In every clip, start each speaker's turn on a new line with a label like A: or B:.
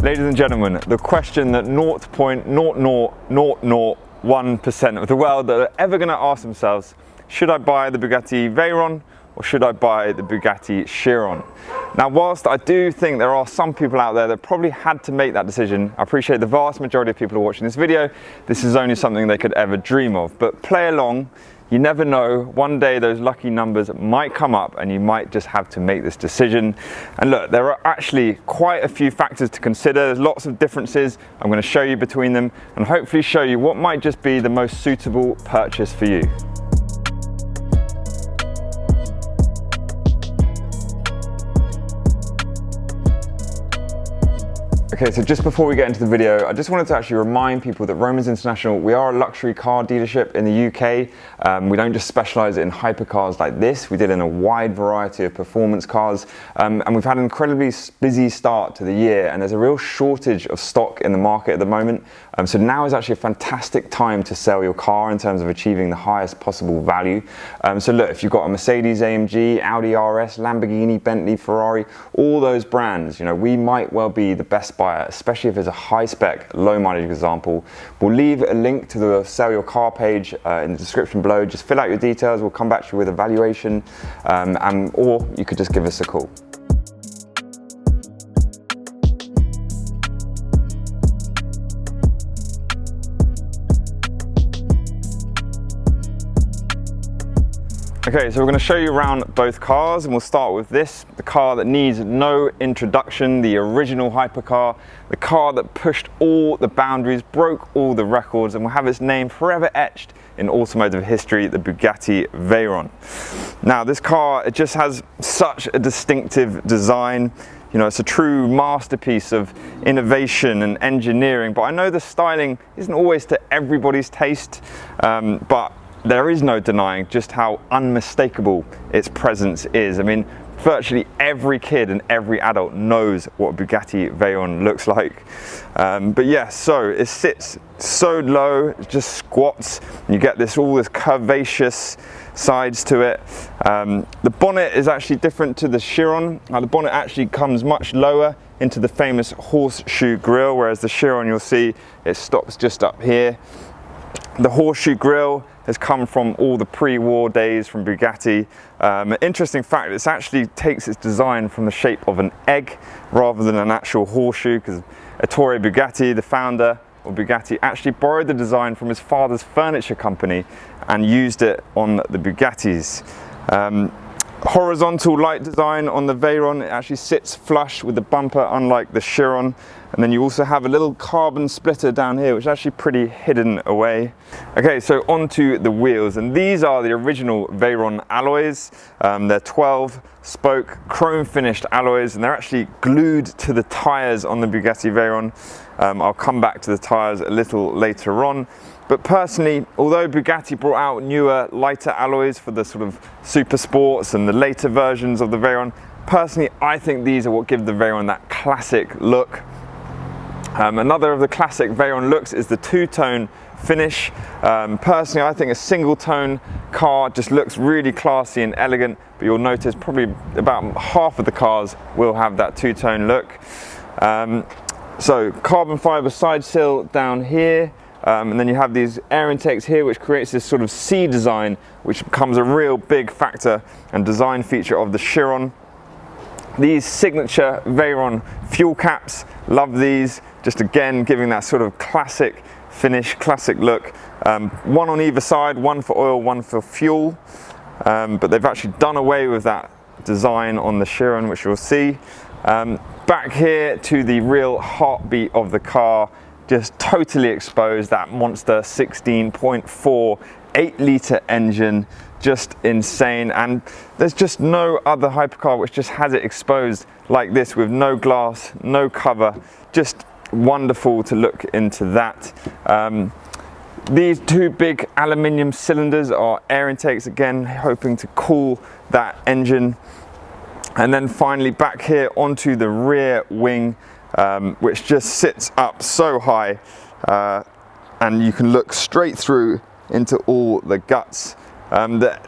A: Ladies and gentlemen, the question that 0.00001% of the world that are ever going to ask themselves, should I buy the Bugatti Veyron or should I buy the Bugatti Chiron? Now, whilst I do think there are some people out there that probably had to make that decision, I appreciate the vast majority of people who are watching this video, this is only something they could ever dream of. But play along. You never know, one day those lucky numbers might come up and you might just have to make this decision. And look, there are actually quite a few factors to consider. There's lots of differences. I'm going to show you between them and hopefully show you what might just be the most suitable purchase for you. Okay, so just before we get into the video, I just wanted to actually remind people that Romans International, we are a luxury car dealership in the UK. We don't just specialize in hypercars like this, we deal in a wide variety of performance cars. And we've had an incredibly busy start to the year and there's a real shortage of stock in the market at the moment. So now is actually a fantastic time to sell your car in terms of achieving the highest possible value. So look, if you've got a Mercedes AMG, Audi RS, Lamborghini, Bentley, Ferrari, all those brands, you know, we might well be the best buyer, especially if it's a high spec, low mileage example. We'll leave a link to the sell your car page in the description below. Just fill out your details. We'll come back to you with a valuation or you could just give us a call. Okay, so we're going to show you around both cars and we'll start with this, the car that needs no introduction, the original hypercar, the car that pushed all the boundaries, broke all the records and will have its name forever etched in automotive history, the Bugatti Veyron. Now this car, it just has such a distinctive design. You know, it's a true masterpiece of innovation and engineering, but I know the styling isn't always to everybody's taste, but there is no denying just how unmistakable its presence is. I mean, virtually every kid and every adult knows what a Bugatti Veyron looks like. But yeah, so it sits so low, it just squats, and you get all this curvaceous sides to it. The bonnet is actually different to the Chiron. The bonnet actually comes much lower into the famous horseshoe grille, whereas the Chiron, you'll see, it stops just up here. The horseshoe grille has come from all the pre-war days from Bugatti. An interesting fact, it actually takes its design from the shape of an egg rather than an actual horseshoe, because Ettore Bugatti, the founder of Bugatti, actually borrowed the design from his father's furniture company and used it on the Bugattis. Horizontal light design on the Veyron, it actually sits flush with the bumper, unlike the Chiron. And then you also have a little carbon splitter down here, which is actually pretty hidden away. Okay, so onto the wheels, and these are the original Veyron alloys. They're 12 spoke chrome finished alloys, and they're actually glued to the tires on the Bugatti Veyron. I'll come back to the tires a little later on. But personally, although Bugatti brought out newer, lighter alloys for the sort of super sports and the later versions of the Veyron, personally, I think these are what give the Veyron that classic look. Another of the classic Veyron looks is the two-tone finish. Personally, I think a single-tone car just looks really classy and elegant, but you'll notice probably about half of the cars will have that two-tone look. So carbon fiber side sill down here. And then you have these air intakes here, which creates this sort of C design, which becomes a real big factor and design feature of the Chiron. These signature Veyron fuel caps, love these, just again giving that sort of classic finish, classic look. One on either side, one for oil, one for fuel. But they've actually done away with that design on the Chiron, which you'll see. Back here to the real heartbeat of the car, just totally exposed, that monster 16.4 8-litre engine, just insane. And there's just no other hypercar which just has it exposed like this with no glass, no cover. Just wonderful to look into that. These two big aluminium cylinders are air intakes, again hoping to cool that engine. And then finally back here onto the rear wing, which just sits up so high, and you can look straight through into all the guts.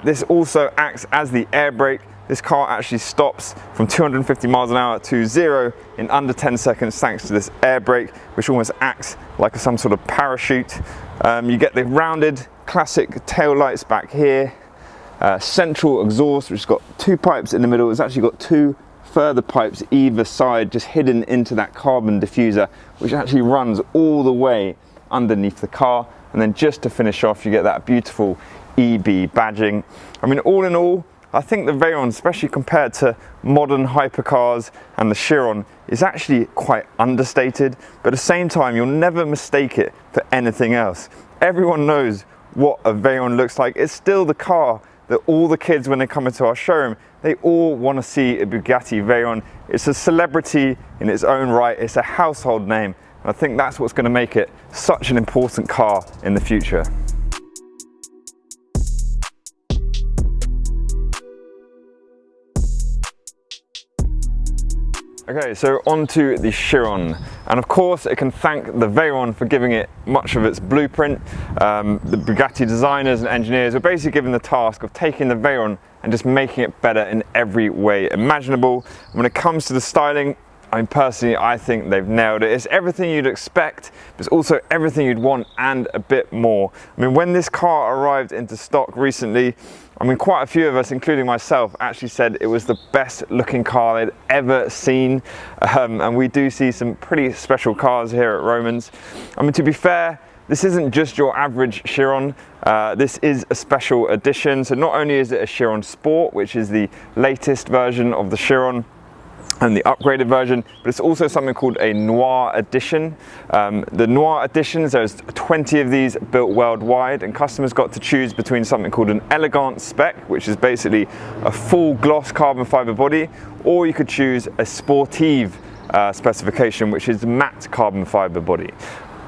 A: This also acts as the air brake, this car actually stops from 250 miles an hour to 0 in under 10 seconds thanks to this air brake, which almost acts like some sort of parachute. You get the rounded classic tail lights back here, central exhaust, which has got 2 pipes in the middle. It's actually got 2 further pipes either side, just hidden into that carbon diffuser, which actually runs all the way underneath the car. And then just to finish off, you get that beautiful EB badging. I mean, all in all, I think the Veyron, especially compared to modern hypercars and the Chiron, is actually quite understated, but at the same time, you'll never mistake it for anything else. Everyone knows what a Veyron looks like. It's still the car that all the kids, when they come into our showroom, they all want to see a Bugatti Veyron. It's a celebrity in its own right. It's a household name. And I think that's what's going to make it such an important car in the future. Okay, so on to the Chiron, and of course it can thank the Veyron for giving it much of its blueprint. The Bugatti designers and engineers were basically given the task of taking the Veyron and just making it better in every way imaginable. When it comes to the styling, I mean, personally, I think they've nailed it. It's everything you'd expect, but it's also everything you'd want and a bit more. I mean, when this car arrived into stock recently, I mean, quite a few of us, including myself, actually said it was the best looking car they'd ever seen. And we do see some pretty special cars here at Romans. I mean, to be fair, this isn't just your average Chiron. This is a special edition. So not only is it a Chiron Sport, which is the latest version of the Chiron, and the upgraded version, but it's also something called a Noir Edition. The Noir Editions, there's 20 of these built worldwide, and customers got to choose between something called an Elegant spec, which is basically a full gloss carbon fiber body, or you could choose a Sportive specification, which is matte carbon fiber body.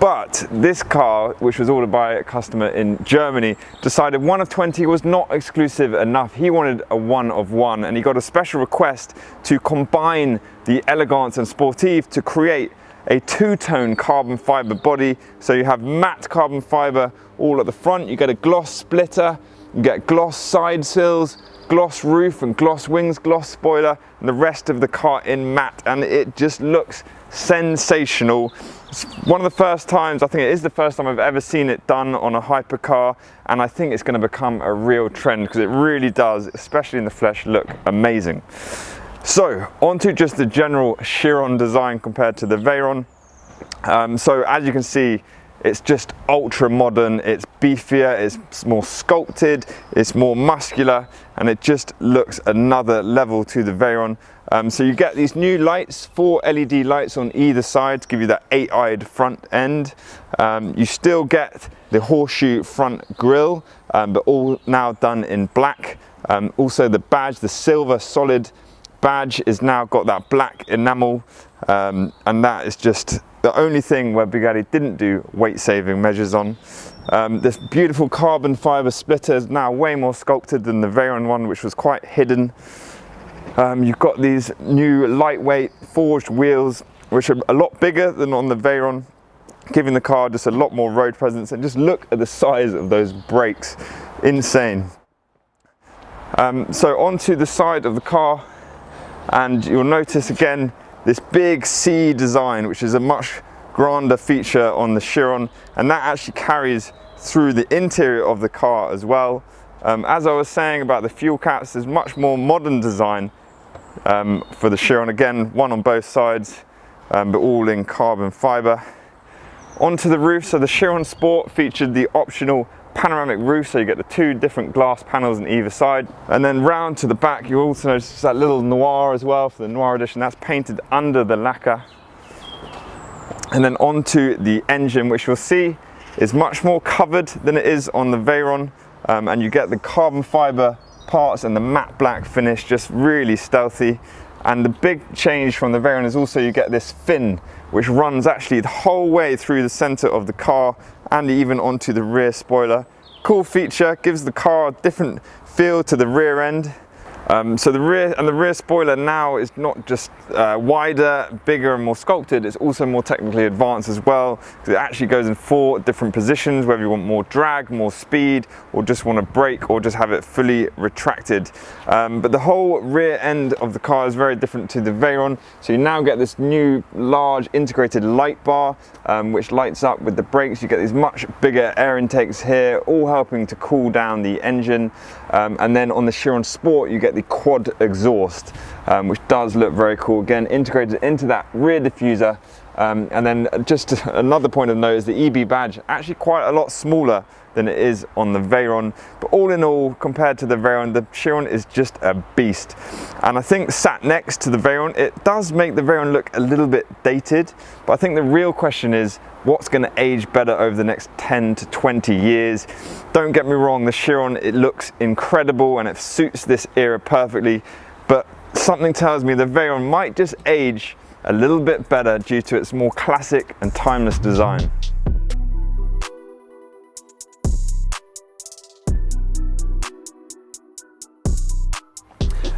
A: But this car, which was ordered by a customer in Germany, decided one of 20 was not exclusive enough. He wanted a one of one, and he got a special request to combine the Elegance and Sportive to create a 2-tone carbon fiber body. So you have matte carbon fiber all at the front, you get a gloss splitter, you get gloss side sills, gloss roof and gloss wings, gloss spoiler, and the rest of the car in matte, and it just looks sensational. It's one of the first times, I think it is the first time I've ever seen it done on a hypercar, and I think it's going to become a real trend because it really does, especially in the flesh, look amazing. So on to just the general Chiron design compared to the Veyron. So as you can see, it's just ultra modern, it's beefier, it's more sculpted, it's more muscular, and it just looks another level to the Veyron. So you get these new lights, 4 LED lights on either side to give you that 8-eyed front end. You still get the horseshoe front grille, but all now done in black. Also the badge, the silver solid badge, is now got that black enamel, and that is just the only thing where Bugatti didn't do weight saving measures on. This beautiful carbon fiber splitter is now way more sculpted than the Veyron one, which was quite hidden. You've got these new lightweight forged wheels, which are a lot bigger than on the Veyron, giving the car just a lot more road presence. And just look at the size of those brakes, insane. So onto the side of the car, and you'll notice again this big C design, which is a much grander feature on the Chiron, and that actually carries through the interior of the car as well. As I was saying about the fuel caps, there's much more modern design for the Chiron. Again, one on both sides, but all in carbon fiber. Onto the roof, so the Chiron Sport featured the optional panoramic roof, so you get the 2 different glass panels on either side. And then round to the back, you also notice that little Noir as well for the Noir Edition. That's painted under the lacquer. And then onto the engine, which you'll see is much more covered than it is on the Veyron. And you get the carbon fiber parts and the matte black finish, just really stealthy. And the big change from the Veyron is also you get this fin, which runs actually the whole way through the center of the car and even onto the rear spoiler. Cool feature, gives the car a different feel to the rear end. So the rear spoiler now is not just wider, bigger and more sculpted, it's also more technically advanced as well, because it actually goes in 4 different positions, whether you want more drag, more speed, or just want to brake, or just have it fully retracted. But the whole rear end of the car is very different to the Veyron. So you now get this new large integrated light bar, which lights up with the brakes. You get these much bigger air intakes here, all helping to cool down the engine. And then on the Chiron Sport, you get the quad exhaust, which does look very cool. Again, integrated into that rear diffuser. And then just another point of note is the EB badge, actually quite a lot smaller than it is on the Veyron. But all in all, compared to the Veyron, the Chiron is just a beast. And I think sat next to the Veyron, it does make the Veyron look a little bit dated. But I think the real question is, what's going to age better over the next 10 to 20 years? Don't get me wrong, the Chiron, it looks incredible and it suits this era perfectly. But something tells me the Veyron might just age a little bit better due to its more classic and timeless design.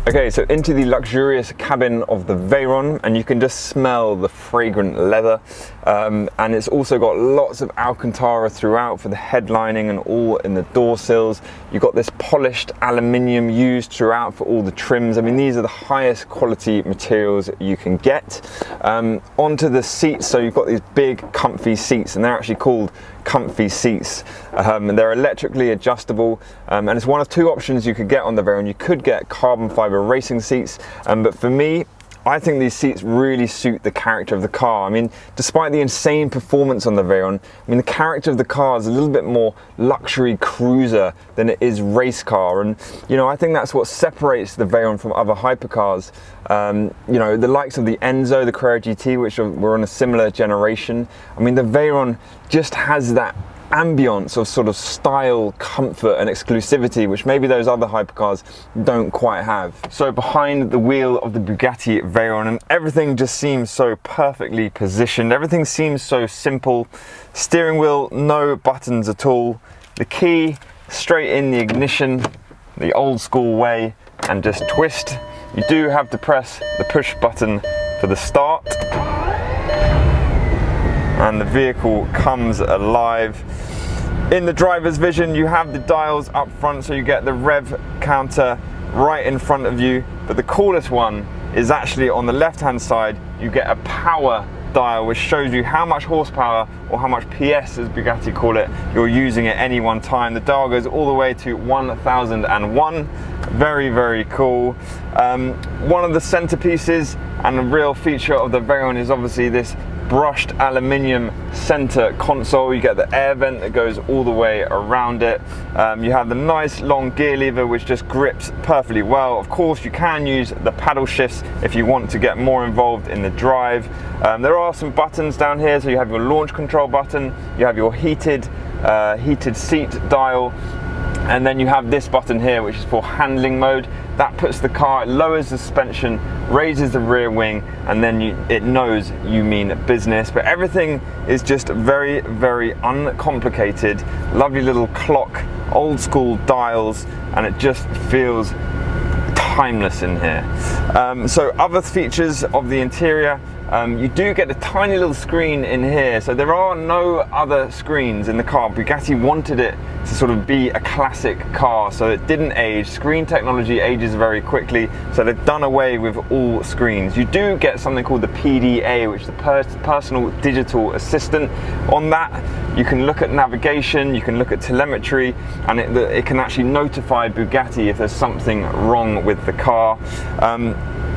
A: Okay, so into the luxurious cabin of the Veyron, and you can just smell the fragrant leather. And it's also got lots of Alcantara throughout for the headlining and all in the door sills. You've got this polished aluminium used throughout for all the trims. I mean, these are the highest quality materials you can get. Onto the seats, so you've got these big comfy seats, and they're actually called comfy seats, and they're electrically adjustable, and it's one of 2 options you could get on the Veyron. You could get carbon fiber racing seats, but for me, I think these seats really suit the character of the car. I mean, despite the insane performance on the Veyron, I mean, the character of the car is a little bit more luxury cruiser than it is race car. And, you know, I think that's what separates the Veyron from other hypercars. You know, the likes of the Enzo, the Carrera GT, which were on a similar generation. I mean, the Veyron just has that ambience of sort of style, comfort and exclusivity, which maybe those other hypercars don't quite have. So behind the wheel of the Bugatti Veyron, and everything just seems so perfectly positioned, everything seems so simple. Steering wheel, no buttons at all. The key straight in the ignition, the old school way, and just twist. You do have to press the push button for the start, and the vehicle comes alive. In the driver's vision, you have the dials up front, so you get the rev counter right in front of you. But the coolest one is actually on the left-hand side. You get a power dial, which shows you how much horsepower, or how much PS as Bugatti call it, you're using at any one time. The dial goes all the way to 1001. Very, very cool. One of the centerpieces and a real feature of the Veyron is obviously this brushed aluminium center console. You get the air vent that goes all the way around it. You have the nice long gear lever, which just grips perfectly well. Of course, you can use the paddle shifts if you want to get more involved in the drive. There are some buttons down here, so you have your launch control button, you have your heated seat dial, and then you have this button here, which is for handling mode. That puts the car, it lowers the suspension, raises the rear wing, and then it knows you mean business. But everything is just very, very uncomplicated. Lovely little clock, old school dials, and it just feels timeless in here. So other features of the interior, you do get a tiny little screen in here. So there are no other screens in the car. Bugatti wanted it to sort of be a classic car, so it didn't age. Screen technology ages very quickly, so they've done away with all screens. You do get something called the PDA, which is the personal digital assistant. On that, you can look at navigation, you can look at telemetry, and it can actually notify Bugatti if there's something wrong with the car.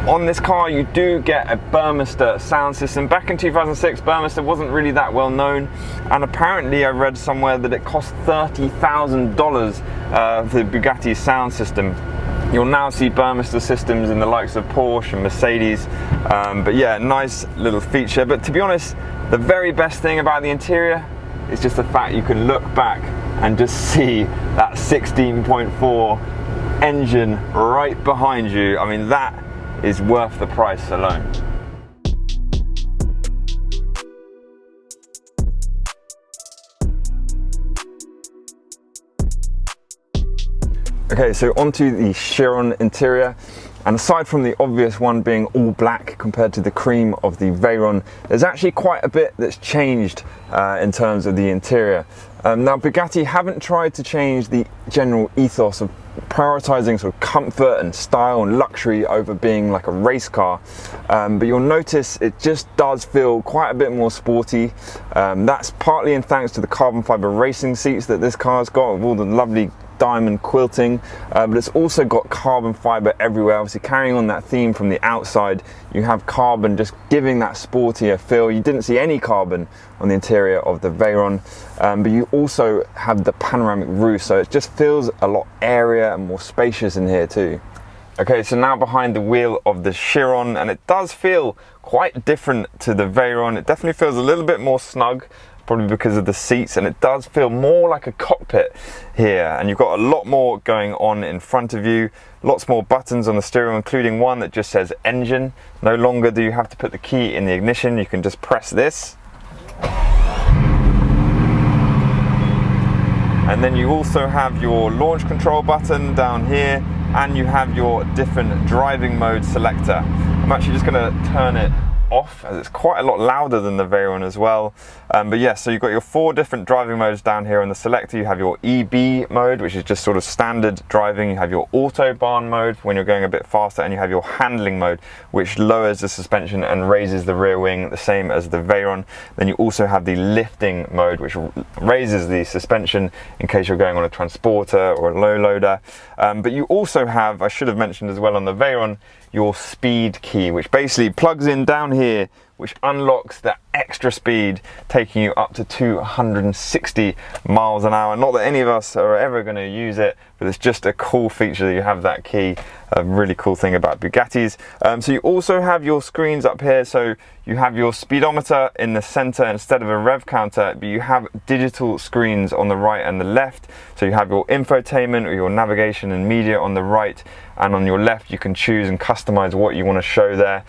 A: On this car, you do get a Burmester sound system. Back in 2006, Burmester wasn't really that well known, and apparently I read somewhere that it cost $30,000 for the Bugatti sound system. You'll now see Burmester systems in the likes of Porsche and Mercedes, but yeah, nice little feature. But to be honest, the very best thing about the interior is just the fact you can look back and just see that 16.4 engine right behind you. I mean, that is worth the price alone. Okay, so onto the Chiron interior. And aside from the obvious one being all black compared to the cream of the Veyron, there's actually quite a bit that's changed in terms of the interior. Now Bugatti haven't tried to change the general ethos of prioritizing sort of comfort and style and luxury over being like a race car, but you'll notice it just does feel quite a bit more sporty. That's partly in thanks to the carbon fiber racing seats that this car's got with all the lovely diamond quilting, but it's also got carbon fiber everywhere. Obviously carrying on that theme from the outside, you have carbon just giving that sportier feel. You didn't see any carbon on the interior of the Veyron, but you also have the panoramic roof, so it just feels a lot airier and more spacious in here too. Okay, so now behind the wheel of the Chiron, and it does feel quite different to the Veyron. It definitely feels a little bit more snug, probably because of the seats, and it does feel more like a cockpit here, and you've got a lot more going on in front of you, lots more buttons on the steering, including one that just says engine. No longer do you have to put the key in the ignition, you can just press this. And then you also have your launch control button down here, and you have your different driving mode selector. I'm actually just going to turn it off as it's quite a lot louder than the Veyron as well, but yeah, so you've got your 4 different driving modes down here in the selector. You have your EB mode, which is just sort of standard driving. You have your autobahn mode for when you're going a bit faster, and you have your handling mode, which lowers the suspension and raises the rear wing, the same as the Veyron. Then you also have the lifting mode, which raises the suspension in case you're going on a transporter or a low loader, but you also have, I should have mentioned as well on the Veyron, your speed key, which basically plugs in down here, which unlocks that extra speed, taking you up to 260 miles an hour. Not that any of us are ever going to use it, but it's just a cool feature that you have that key. A really cool thing about Bugattis. So you also have your screens up here. So you have your speedometer in the center instead of a rev counter, but you have digital screens on the right and the left. So you have your infotainment or your navigation and media on the right, and on your left you can choose and customize what you want to show there.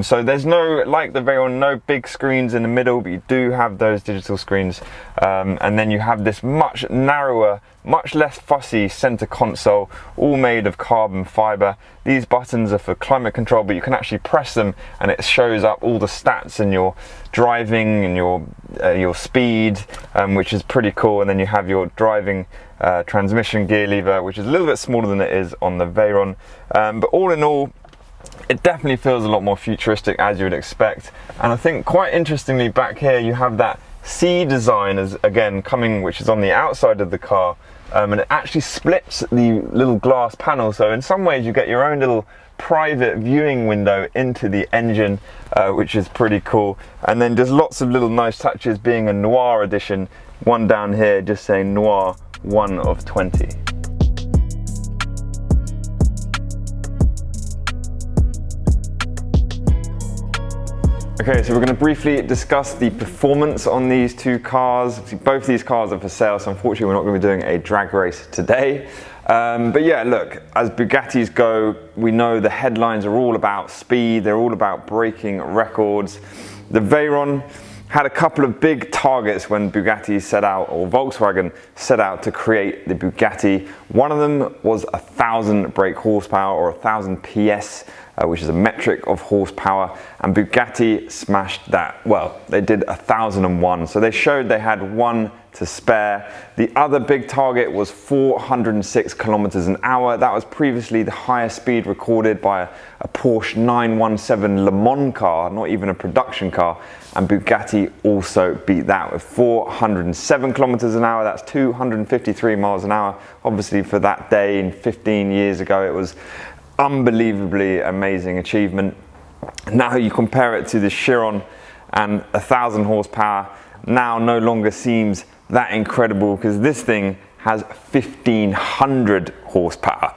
A: So there's no, like the Veyron, no big screens in the middle, but you do have those digital screens, and then you have this much narrower, much less fussy center console, all made of carbon fiber. These buttons are for climate control, but you can actually press them and it shows up all the stats in your driving and your speed, which is pretty cool. And then you have your driving transmission gear lever, which is a little bit smaller than it is on the Veyron, but all in all, it definitely feels a lot more futuristic, as you would expect. And I think quite interestingly, back here you have that C design as again coming, which is on the outside of the car, and it actually splits the little glass panel, so in some ways you get your own little private viewing window into the engine, which is pretty cool. And then there's lots of little nice touches, being a Noir edition, one down here just saying Noir 1 of 20. Okay, so we're going to briefly discuss the performance on these two cars. Both these cars are for sale, so unfortunately we're not going to be doing a drag race today. But yeah, look, as Bugattis go, we know the headlines are all about speed, they're all about breaking records. The Veyron had a couple of big targets when Bugatti set out, or Volkswagen set out to create the Bugatti. One of them was 1,000 brake horsepower, or 1,000 PS, which is a metric of horsepower, and Bugatti smashed that. Well, they did 1,001, so they showed they had one to spare. The other big target was 406 kilometers an hour. That was previously the highest speed recorded by a Porsche 917 Le Mans car, not even a production car, and Bugatti also beat that with 407 kilometers an hour. That's 253 miles an hour. Obviously for that day in 15 years ago, it was unbelievably amazing achievement. Now you compare it to the Chiron, and 1,000 horsepower now no longer seems that incredible, because this thing has 1,500 horsepower.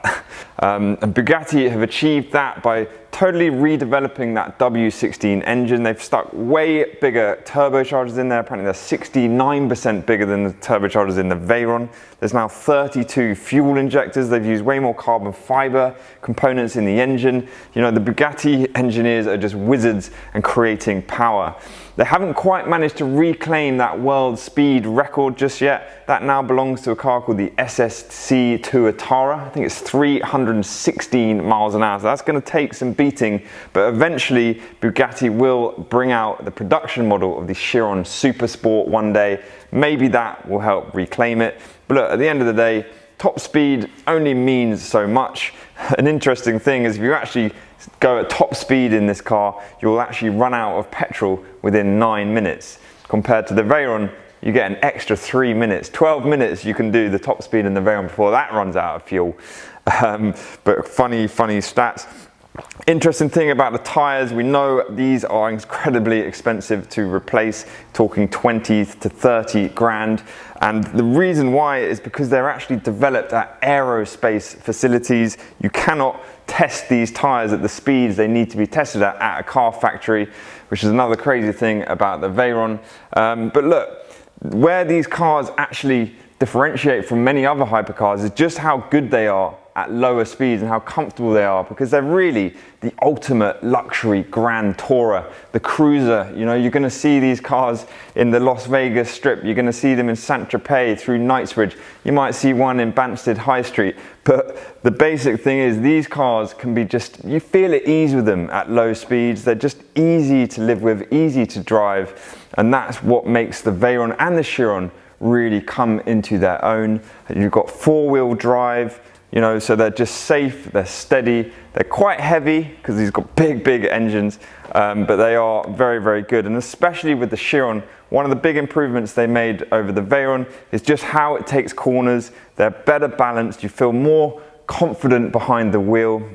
A: And Bugatti have achieved that by totally redeveloping that W16 engine. They've stuck way bigger turbochargers in there. Apparently they're 69% bigger than the turbochargers in the Veyron. There's now 32 fuel injectors. They've used way more carbon fiber components in the engine. You know, the Bugatti engineers are just wizards and creating power. They haven't quite managed to reclaim that world speed record just yet. That now belongs to a car called the SSC Tuatara. I think it's 316 miles an hour. So that's going to take some beating, but eventually Bugatti will bring out the production model of the Chiron Super Sport one day. Maybe that will help reclaim it. But look, at the end of the day, top speed only means so much. An interesting thing is if you actually go at top speed in this car, you'll actually run out of petrol within 9 minutes. Compared to the Veyron, you get an extra 3 minutes. 12 minutes you can do the top speed in the Veyron before that runs out of fuel. But funny stats. Interesting thing about the tires, we know these are incredibly expensive to replace, talking 20 to 30 grand. And the reason why is because they're actually developed at aerospace facilities. You cannot test these tires at the speeds they need to be tested at a car factory, which is another crazy thing about the Veyron. But look, where these cars actually differentiate from many other hypercars is just how good they are at lower speeds and how comfortable they are, because they're really the ultimate luxury grand tourer, the cruiser. You know, you're going to see these cars in the Las Vegas Strip, you're going to see them in Saint-Tropez, through Knightsbridge, you might see one in Banstead High Street. But the basic thing is these cars can be just, you feel at ease with them at low speeds. They're just easy to live with, easy to drive, and that's what makes the Veyron and the Chiron really come into their own. You've got four-wheel drive, you know, so they're just safe, they're steady, they're quite heavy because these got big engines, but they are very good. And especially with the Chiron, one of the big improvements they made over the Veyron is just how it takes corners. They're better balanced, you feel more confident behind the wheel.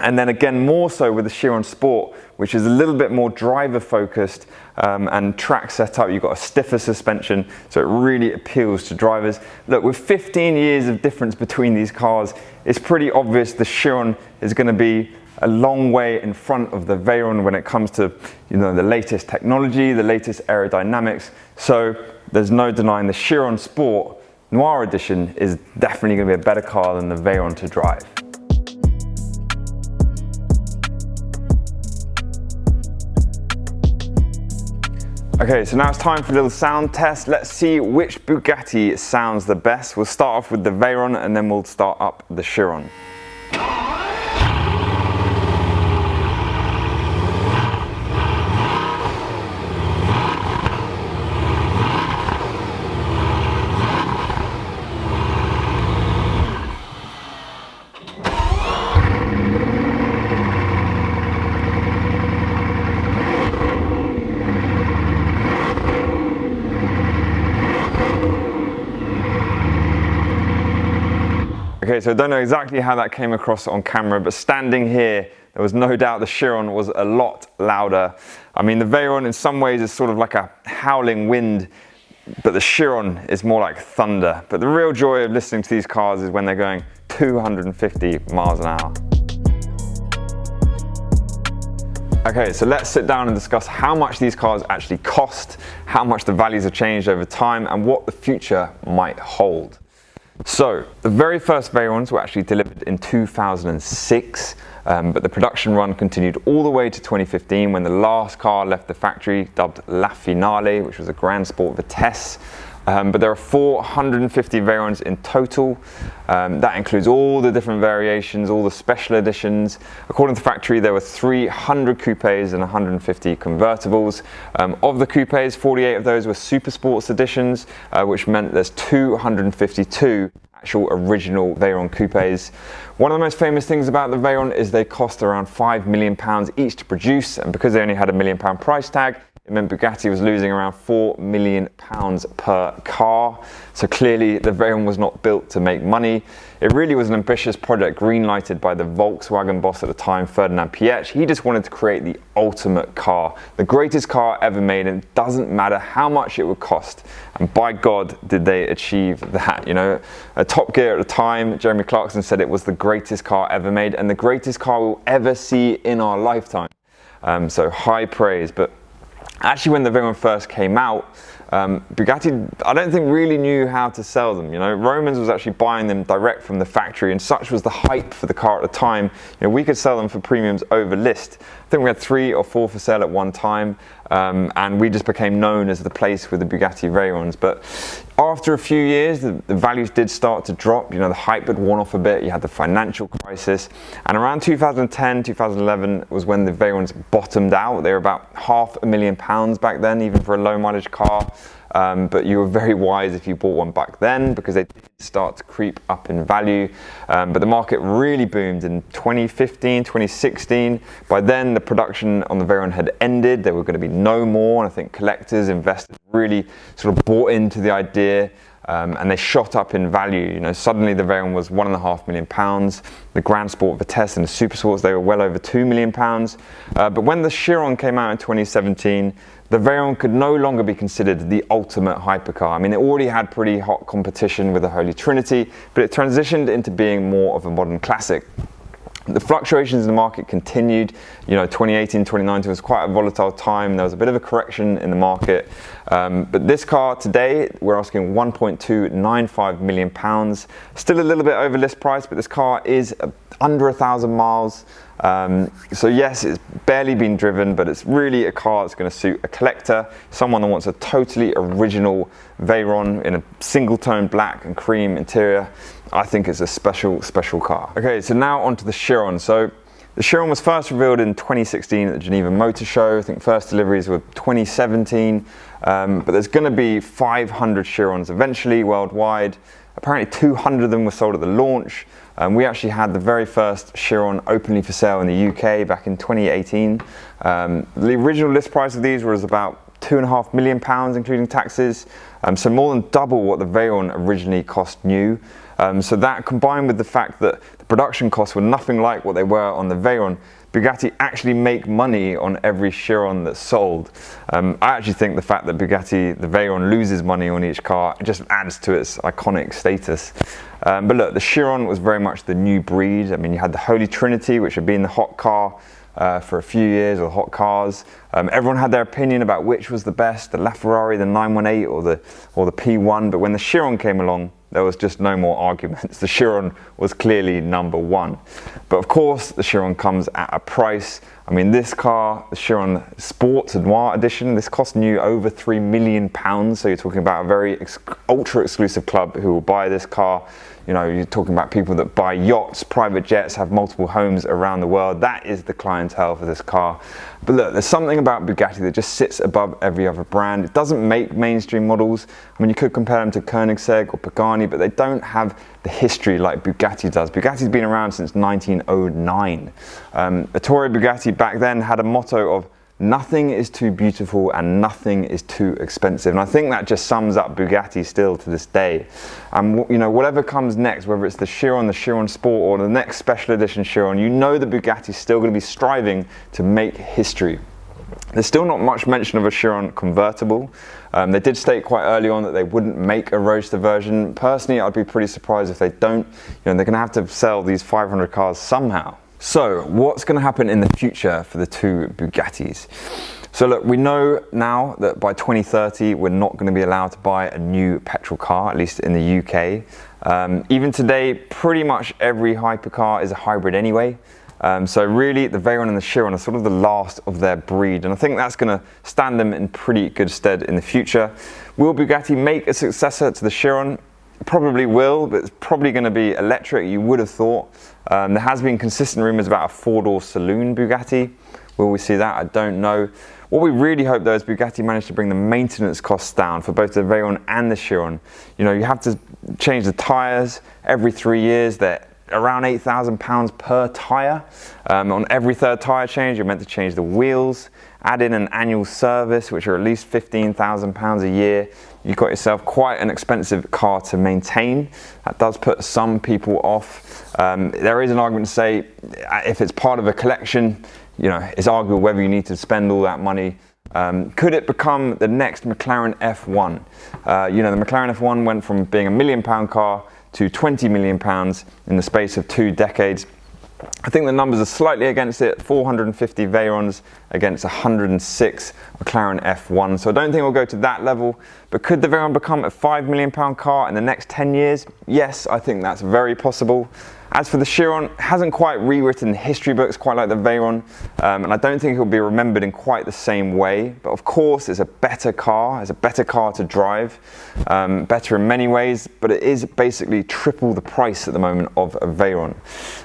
A: And then again, more so with the Chiron Sport, which is a little bit more driver focused and track setup. You've got a stiffer suspension, so it really appeals to drivers. Look, with 15 years of difference between these cars, it's pretty obvious the Chiron is going to be a long way in front of the Veyron when it comes to, you know, the latest technology, the latest aerodynamics. So there's no denying the Chiron Sport Noir Edition is definitely going to be a better car than the Veyron to drive. Okay, so now it's time for a little sound test. Let's see which Bugatti sounds the best. We'll start off with the Veyron and then we'll start up the Chiron. Okay, so I don't know exactly how that came across on camera, but standing here, there was no doubt the Chiron was a lot louder. I mean, the Veyron in some ways is sort of like a howling wind, but the Chiron is more like thunder. But the real joy of listening to these cars is when they're going 250 miles an hour. Okay, so let's sit down and discuss how much these cars actually cost, how much the values have changed over time, and what the future might hold. So, the very first Veyrons were actually delivered in 2006, but the production run continued all the way to 2015 when the last car left the factory, dubbed La Finale, which was a Grand Sport Vitesse. But there are 450 Veyrons in total. That includes all the different variations, all the special editions. According to the factory, there were 300 coupes and 150 convertibles. Of the coupes, 48 of those were Super Sports editions, which meant there's 252 actual original Veyron coupes. One of the most famous things about the Veyron is they cost around £5 million each to produce, and because they only had a £1 million price tag, it meant Bugatti was losing around £4 million per car. So clearly the Veyron was not built to make money. It really was an ambitious project green-lighted by the Volkswagen boss at the time, Ferdinand Piëch. He just wanted to create the ultimate car, the greatest car ever made, and it doesn't matter how much it would cost. And by God, did they achieve that, you know. Top Gear at the time, Jeremy Clarkson said it was the greatest car ever made and the greatest car we'll ever see in our lifetime. So high praise. But actually when the Veyron first came out, Bugatti, I don't think really knew how to sell them. You know, Romans was actually buying them direct from the factory, and such was the hype for the car at the time. You know, we could sell them for premiums over list. I think we had 3 or 4 for sale at one time, and we just became known as the place with the Bugatti Veyrons. But after a few years, the values did start to drop. You know, the hype had worn off a bit. You had the financial crisis, and around 2010, 2011 was when the Veyrons bottomed out. They were about £500,000 back then, even for a low mileage car. But you were very wise if you bought one back then, because they did start to creep up in value. But the market really boomed in 2015, 2016. By then, the production on the Veyron had ended. There were going to be no more, and I think collectors, investors really sort of bought into the idea. And they shot up in value. You know, suddenly the Veyron was £1.5 million. The Grand Sport Vitesse and the Super Sports, they were well over £2 million. But when the Chiron came out in 2017, the Veyron could no longer be considered the ultimate hypercar. I mean, it already had pretty hot competition with the Holy Trinity, but it transitioned into being more of a modern classic. The fluctuations in the market continued. You know, 2018, 2019 was quite a volatile time. There was a bit of a correction in the market. But this car today, we're asking £1.295 million. Still a little bit over list price, but this car is under 1,000 miles. So yes, it's barely been driven, but it's really a car that's going to suit a collector, someone that wants a totally original Veyron in a single tone black and cream interior. I think it's a special car. Okay, so now onto the Chiron. So the Chiron was first revealed in 2016 at the Geneva Motor Show. I think first deliveries were 2017, but there's going to be 500 Chirons eventually worldwide. Apparently 200 of them were sold at the launch. We actually had the very first Chiron openly for sale in the UK back in 2018. The original list price of these was about £2.5 million, including taxes. So more than double what the Veyron originally cost new. So that, combined with the fact that the production costs were nothing like what they were on the Veyron, Bugatti actually make money on every Chiron that's sold. I actually think the fact that Bugatti, the Veyron, loses money on each car just adds to its iconic status. But look, the Chiron was very much the new breed. I mean, you had the Holy Trinity, which had been the hot car for a few years, or hot cars. Everyone had their opinion about which was the best, the LaFerrari, the 918, or the P1. But when the Chiron came along, there was just no more arguments. The Chiron was clearly number one. But of course, the Chiron comes at a price. I mean, this car, the Chiron Sports Noir Edition, this cost new over £3 million. So you're talking about a very ultra exclusive club who will buy this car. You know, you're talking about people that buy yachts, private jets, have multiple homes around the world. That is the clientele for this car. But look, there's something about Bugatti that just sits above every other brand. It doesn't make mainstream models. I mean, you could compare them to Koenigsegg or Pagani, but they don't have the history like Bugatti does. Bugatti's been around since 1909. Ettore Bugatti back then had a motto of nothing is too beautiful and nothing is too expensive. And I think that just sums up Bugatti still to this day. You know, whatever comes next, whether it's the Chiron Sport, or the next special edition Chiron, you know that Bugatti's still going to be striving to make history. There's still not much mention of a Chiron convertible. They did state quite early on that they wouldn't make a roadster version. Personally, I'd be pretty surprised if they don't. You know, they're going to have to sell these 500 cars somehow. So what's going to happen in the future for the two Bugattis? So look, we know now that by 2030 we're not going to be allowed to buy a new petrol car, at least in the UK. Even today, pretty much every hypercar is a hybrid anyway. So really the Veyron and the Chiron are sort of the last of their breed, and I think that's going to stand them in pretty good stead in the future. Will Bugatti make a successor to the Chiron? Probably will, but it's probably going to be electric, you would have thought. There has been consistent rumours about a four-door saloon Bugatti. Will we see that? I don't know. What we really hope though is Bugatti managed to bring the maintenance costs down for both the Veyron and the Chiron. You know, you have to change the tyres every 3 years. They're around £8,000 per tyre. On every third tyre change, you're meant to change the wheels, add in an annual service, which are at least £15,000 a year. You've got yourself quite an expensive car to maintain. That does put some people off. There is an argument to say, if it's part of a collection, you know, it's arguable whether you need to spend all that money. Could it become the next McLaren F1? You know, the McLaren F1 went from being £1 million car to £20 million in the space of 2 decades. I think the numbers are slightly against it, 450 Veyrons against 106 McLaren F1. So I don't think we'll go to that level, but could the Veyron become a £5 million car in the next 10 years? Yes, I think that's very possible. As for the Chiron, it hasn't quite rewritten history books quite like the Veyron, and I don't think it will be remembered in quite the same way. But of course, it's a better car. It's a better car to drive, better in many ways, but it is basically triple the price at the moment of a Veyron.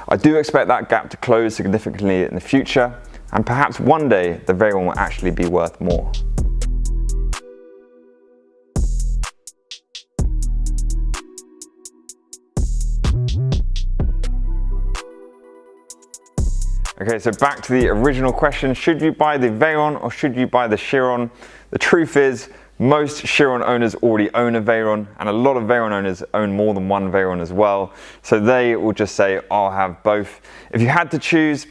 A: I do expect that gap to close significantly in the future, and perhaps one day the Veyron will actually be worth more. Okay, so back to the original question, should you buy the Veyron or should you buy the Chiron? The truth is, most Chiron owners already own a Veyron, and a lot of Veyron owners own more than one Veyron as well. So they will just say, I'll have both. If you had to choose,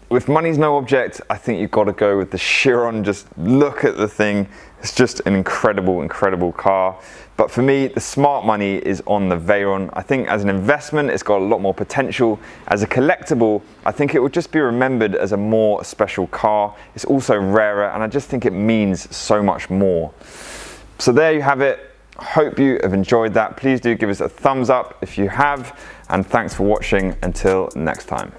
A: if money's no object, I think you've got to go with the Chiron. Just look at the thing. It's just an incredible, incredible car. But for me, the smart money is on the Veyron. I think as an investment, it's got a lot more potential. As a collectible, I think it would just be remembered as a more special car. It's also rarer, and I just think it means so much more. So there you have it. Hope you have enjoyed that. Please do give us a thumbs up if you have, and thanks for watching. Until next time.